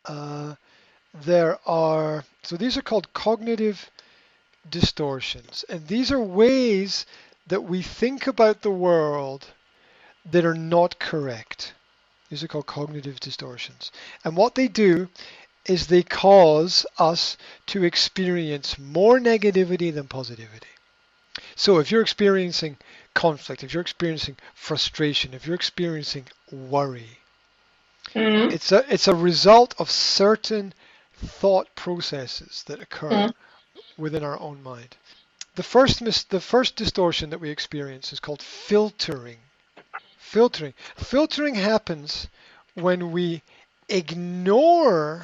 Uh, so these are called cognitive distortions. And these are ways that we think about the world that are not correct. These are called cognitive distortions. And what they do is they cause us to experience more negativity than positivity. So if you're experiencing conflict, if you're experiencing frustration, if you're experiencing worry, Mm, it's a result of certain thought processes that occur mm, within our own mind. The first distortion that we experience is called filtering. Filtering happens when we ignore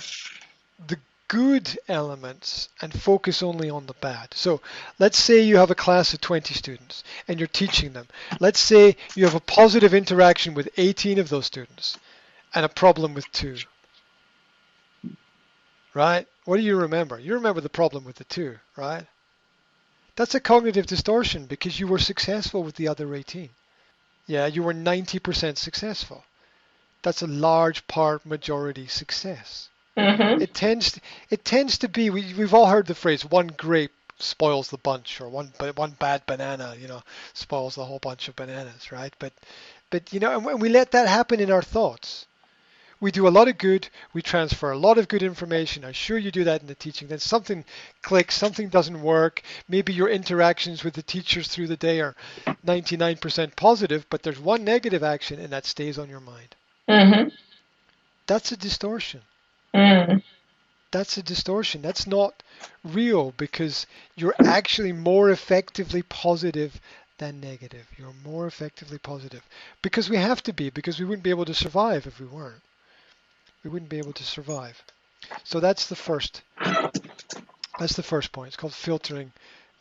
the good elements and focus only on the bad. So let's say you have a class of 20 students and you're teaching them. Let's say you have a positive interaction with 18 of those students and a problem with 2, right? What do you remember? You remember the problem with the 2, right? That's a cognitive distortion because you were successful with the other 18. Yeah, you were 90% successful. That's a large part majority success. mm-hmm. It tends to be we've all heard the phrase one grape spoils the bunch, or one bad banana, spoils the whole bunch of bananas, right? But and we let that happen in our thoughts. We do a lot of good, we transfer a lot of good information. I'm sure you do that in the teaching. Then something clicks, something doesn't work. Maybe your interactions with the teachers through the day are 99% positive, but there's one negative action and that stays on your mind. Mm-hmm. That's a distortion. Mm. That's a distortion. That's not real because you're actually more effectively positive than negative. You're more effectively positive because we have to be, because we wouldn't be able to survive if we weren't. We wouldn't be able to survive. So that's the first. That's the first point. It's called filtering,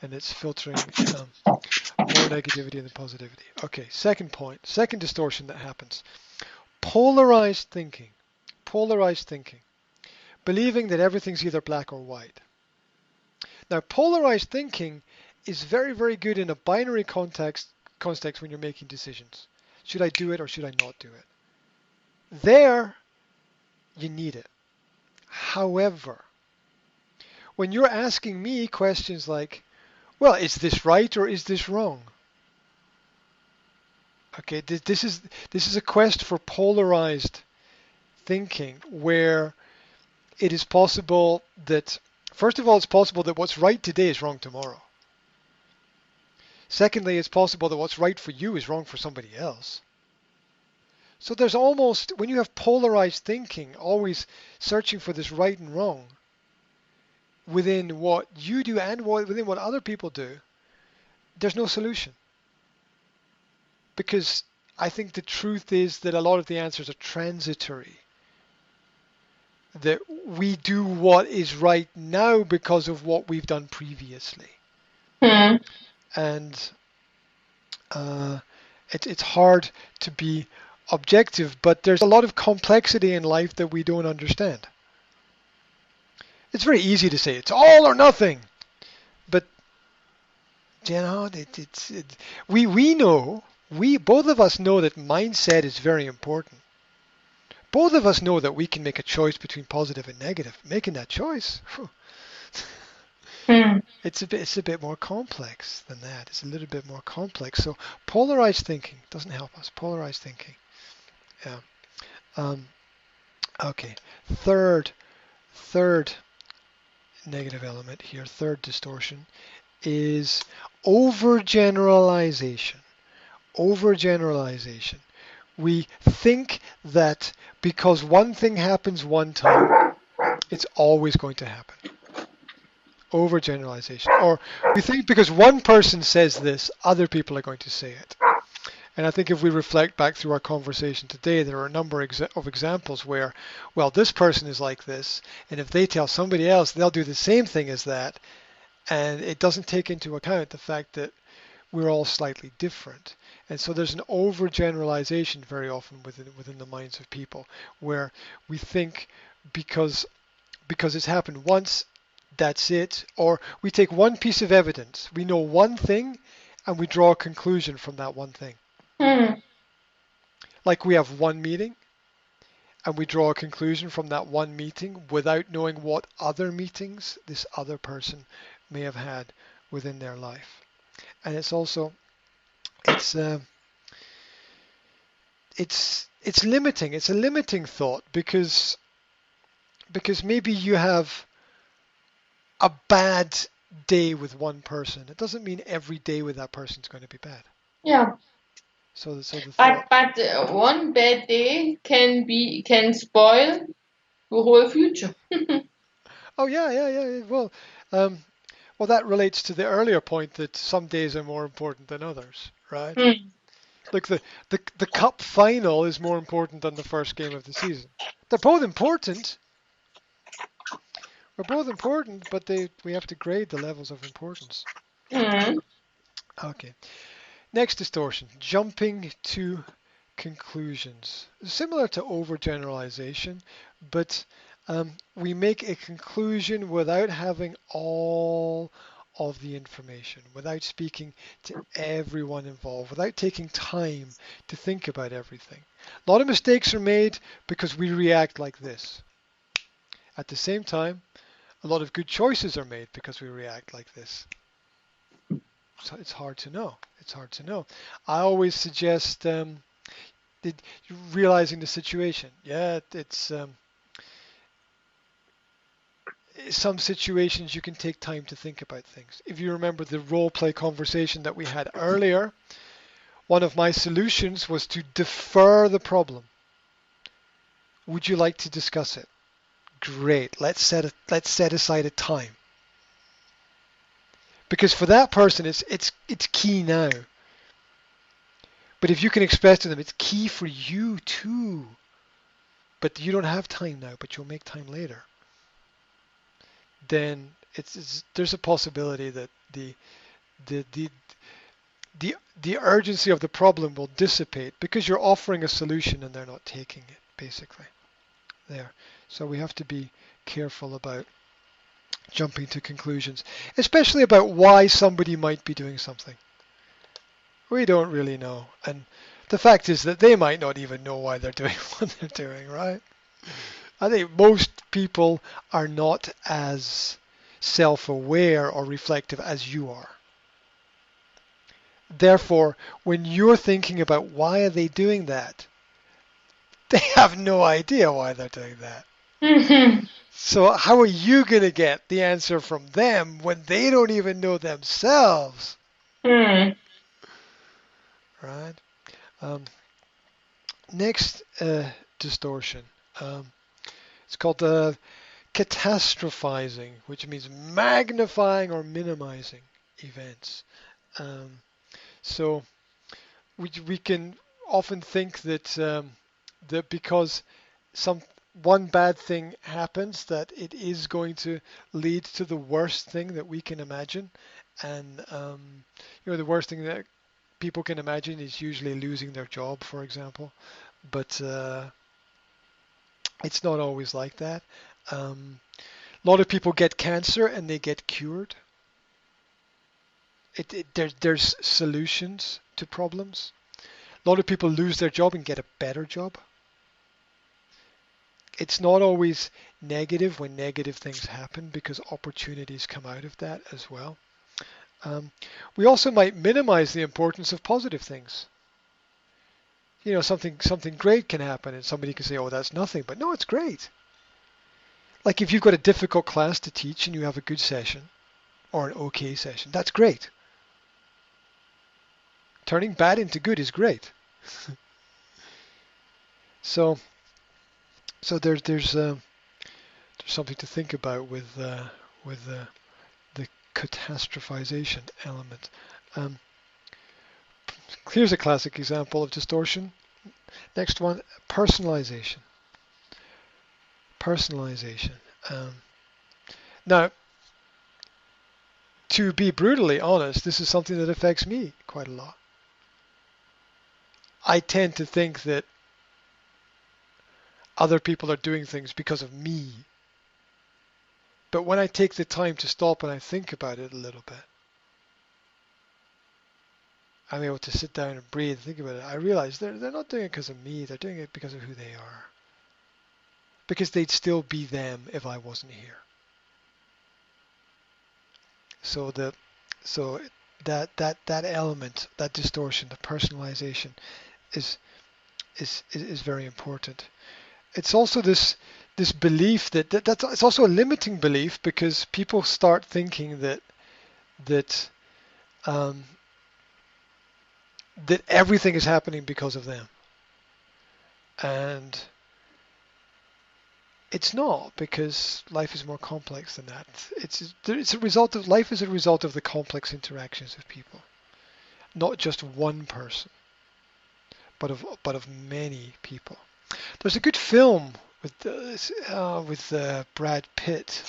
and it's filtering more negativity than positivity. Okay. Second point. Second distortion that happens. Polarized thinking. Polarized thinking. Believing that everything's either black or white. Now, polarized thinking is very, very good in a binary context when you're making decisions. Should I do it or should I not do it? There, you need it. However, when you're asking me questions like, well, is this right or is this wrong? Okay, this is a quest for polarized thinking where it is possible that, first of all, it's possible that what's right today is wrong tomorrow. Secondly, it's possible that what's right for you is wrong for somebody else. So there's almost, when you have polarized thinking, always searching for this right and wrong within what you do and within what other people do, there's no solution. Because I think the truth is that a lot of the answers are transitory. That we do what is right now because of what we've done previously. Mm. And it's hard to be objective, but there's a lot of complexity in life that we don't understand. It's very easy to say it's all or nothing, but we know, we both of us know that mindset is very important. Both of us know that we can make a choice between positive and negative. Making that choice, Mm. it's a bit more complex than that. It's a little bit more complex. So polarized thinking doesn't help us. Polarized thinking. Yeah. Um, okay. Third negative element here, third distortion, is overgeneralization. Overgeneralization. We think that because one thing happens one time, it's always going to happen. Overgeneralization. Or we think because one person says this, other people are going to say it. And I think if we reflect back through our conversation today, there are a number of examples where, well, this person is like this, and if they tell somebody else, they'll do the same thing as that, and it doesn't take into account the fact that we're all slightly different. And so there's an overgeneralization very often within the minds of people, where we think because it's happened once, that's it, or we take one piece of evidence, we know one thing, and we draw a conclusion from that one thing. Mm. Like we have one meeting, and we draw a conclusion from that one meeting without knowing what other meetings this other person may have had within their life. And it's also it's uh, it's limiting. It's a limiting thought because maybe you have a bad day with one person. It doesn't mean every day with that person is going to be bad. Yeah. So the thought. But one bad day can spoil the whole future. Oh yeah. Um, well, that relates to the earlier point that some days are more important than others, right? Hmm. Like the cup final is more important than the first game of the season. They're both important. They're both important, but we have to grade the levels of importance. Hmm. Okay. Next distortion, jumping to conclusions. Similar to overgeneralization, but we make a conclusion without having all of the information, without speaking to everyone involved, without taking time to think about everything. A lot of mistakes are made because we react like this. At the same time, a lot of good choices are made because we react like this. So it's hard to know. It's hard to know. I always suggest realizing the situation. Yeah, it's some situations you can take time to think about things. If you remember the role play conversation that we had earlier, one of my solutions was to defer the problem. Would you like to discuss it? Great. Let's set aside a time. Because for that person it's key now. But if you can express to them it's key for you too. But you don't have time now, but you'll make time later. Then there's a possibility that the the the urgency of the problem will dissipate because you're offering a solution and they're not taking it, basically. There. So we have to be careful about jumping to conclusions, especially about why somebody might be doing something. We don't really know. And the fact is that they might not even know why they're doing what they're doing, right? I think most people are not as self-aware or reflective as you are. Therefore, when you're thinking about why are they doing that, they have no idea why they're doing that. Hmm. So how are you going to get the answer from them when they don't even know themselves, Hmm. right? Um, next distortion. It's called catastrophizing, which means magnifying or minimizing events. Um, so we can often think that because some one bad thing happens that it is going to lead to the worst thing that we can imagine, and the worst thing that people can imagine is usually losing their job, for example. But it's not always like that. A lot of people get cancer and they get cured. There's solutions to problems. A lot of people lose their job and get a better job. It's not always negative when negative things happen because opportunities come out of that as well. Um, we also might minimize the importance of positive things. Something great can happen and somebody can say, "Oh, that's nothing," but no, it's great. Like if you've got a difficult class to teach and you have a good session or an okay session, that's great. Turning bad into good is great. So there's something to think about with the catastrophization element. Um, Here's a classic example of distortion. Next one, personalization. Personalization. Um, Now, to be brutally honest, this is something that affects me quite a lot. I tend to think that other people are doing things because of me. But when I take the time to stop and I think about it a little bit, I'm able to sit down and breathe and think about it. I realize they're not doing it because of me. They're doing it because of who they are. because they'd still be them if I wasn't here. So the so that element, that distortion, the personalization is is very important. It's also this belief that's it's also a limiting belief because people start thinking that um, that everything is happening because of them, and it's not, because life is more complex than that. It's a result of life is a result of the complex interactions of people, not just one person, but of many people. There's a good film with Brad Pitt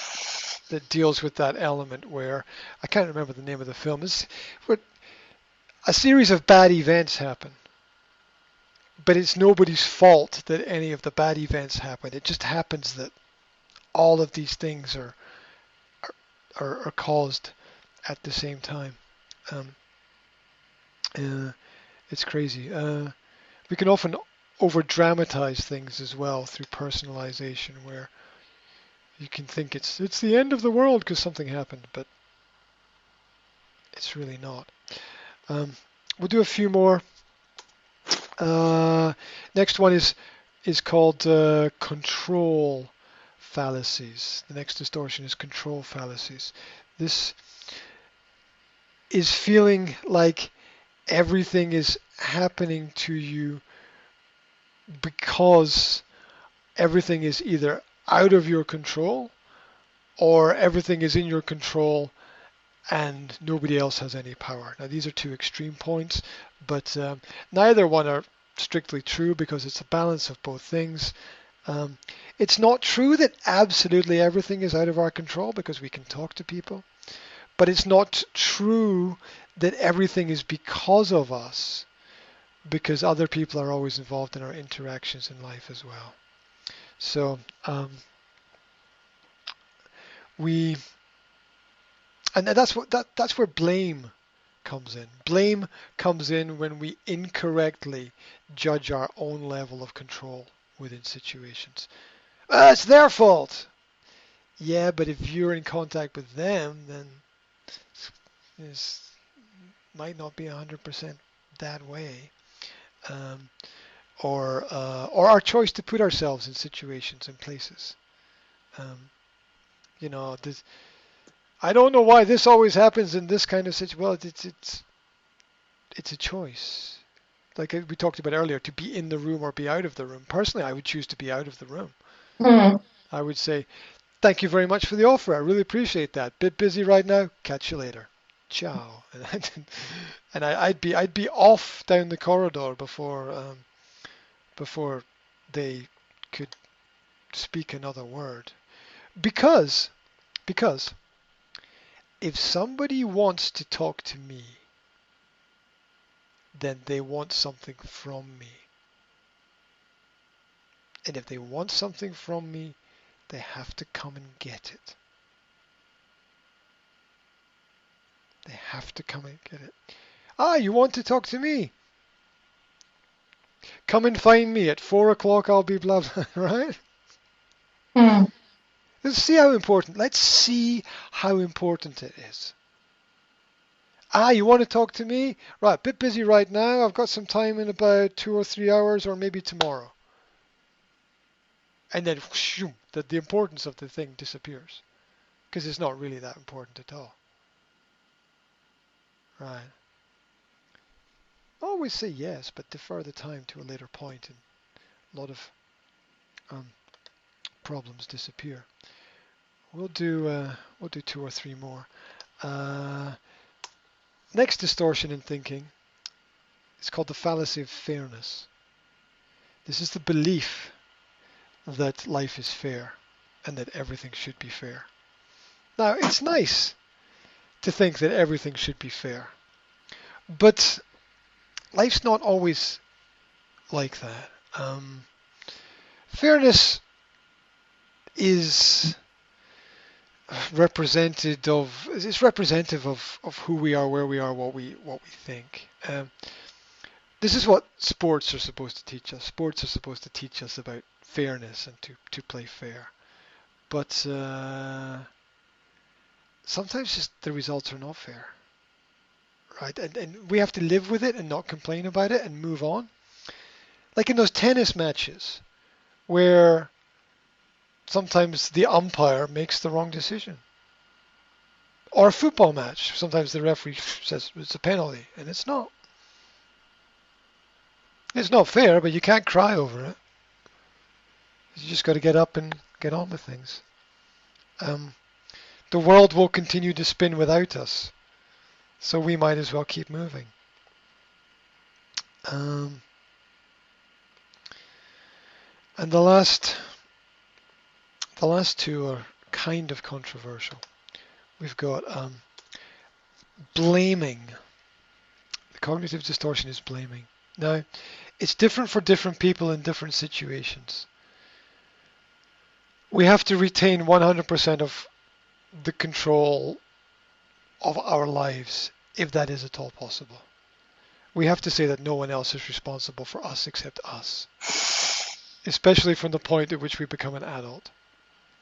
that deals with that element where I can't remember the name of the film. Is where a series of bad events happen, but it's nobody's fault that any of the bad events happen. It just happens that all of these things are caused at the same time. Um, it's crazy. We can often over dramatize things as well through personalization, where you can think it's the end of the world because something happened, but it's really not. Um, we'll do a few more. Next one is called control fallacies. The next distortion is control fallacies. This is feeling like everything is happening to you because everything is either out of your control or everything is in your control and nobody else has any power. Now, these are two extreme points, but neither one are strictly true because it's a balance of both things. Um, it's not true that absolutely everything is out of our control because we can talk to people, but it's not true that everything is because of us, because other people are always involved in our interactions in life as well. So we, and that's where blame comes in. Blame comes in when we incorrectly judge our own level of control within situations. It's their fault. Yeah, but if you're in contact with them, then it might not be 100% that way. Um, or our choice to put ourselves in situations and places. Um, this, I don't know why this always happens in this kind of situation. Well, it's a choice. Like we talked about earlier, to be in the room or be out of the room. Personally, I would choose to be out of the room. Hmm. I would say, thank you very much for the offer. I really appreciate that. Bit busy right now. Catch you later. Ciao. And I'd be off down the corridor before they could speak another word. Because because if somebody wants to talk to me, then they want something from me. And if they want something from me, they have to come and get it. They have to come and get it. Ah, you want to talk to me? Come and find me at 4 o'clock. I'll be blah blah. Right? Hmm. Let's see how important. Let's see how important it is. Ah, you want to talk to me? Right, bit busy right now. I've got some time in about 2 or 3 hours, or maybe tomorrow. And then whoosh, the importance of the thing disappears because it's not really that important at all. Right. Always say yes, but defer the time to a later point, and a lot of um, problems disappear. We'll do two or three more. Uh, Next distortion in thinking is called the fallacy of fairness. This is the belief that life is fair and that everything should be fair. Now, it's nice to think that everything should be fair, but life's not always like that. Fairness is representative of who we are, where we are, what we think. This is what sports are supposed to teach us. Sports are supposed to teach us about fairness and to play fair. But sometimes just the results are not fair, right? And we have to live with it and not complain about it and move on. Like in those tennis matches where sometimes the umpire makes the wrong decision. Or a football match, sometimes the referee says it's a penalty, and it's not. It's not fair, but you can't cry over it. You just got to get up and get on with things. Um, the world will continue to spin without us, so we might as well keep moving. Um, and the last two are kind of controversial. We've got blaming. The cognitive distortion is blaming. Now, it's different for different people in different situations. We have to retain 100% of the control of our lives, if that is at all possible. We have to say that no one else is responsible for us except us, especially from the point at which we become an adult.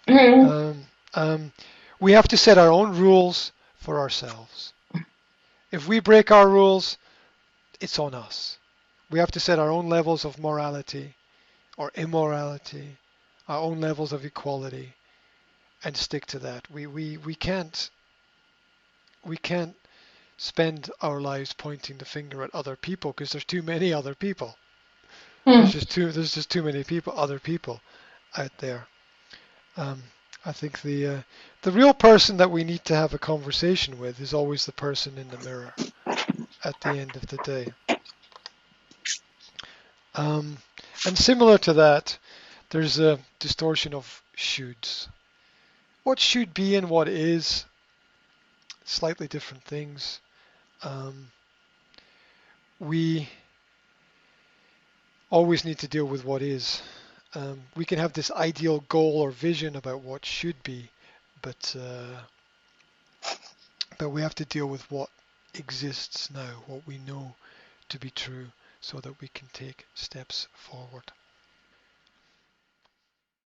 Mhm. Um, um, we have to set our own rules for ourselves. If we break our rules, it's on us. We have to set our own levels of morality or immorality, our own levels of equality, and stick to that. We can't spend our lives pointing the finger at other people because there's too many other people. Hmm. There's just too many other people out there. Um, I think the real person that we need to have a conversation with is always the person in the mirror at the end of the day. Um, and similar to that, there's a distortion of shoulds. What should be and what is, slightly different things. Um, we always need to deal with what is. We can have this ideal goal or vision about what should be, but we have to deal with what exists now, what we know to be true, so that we can take steps forward.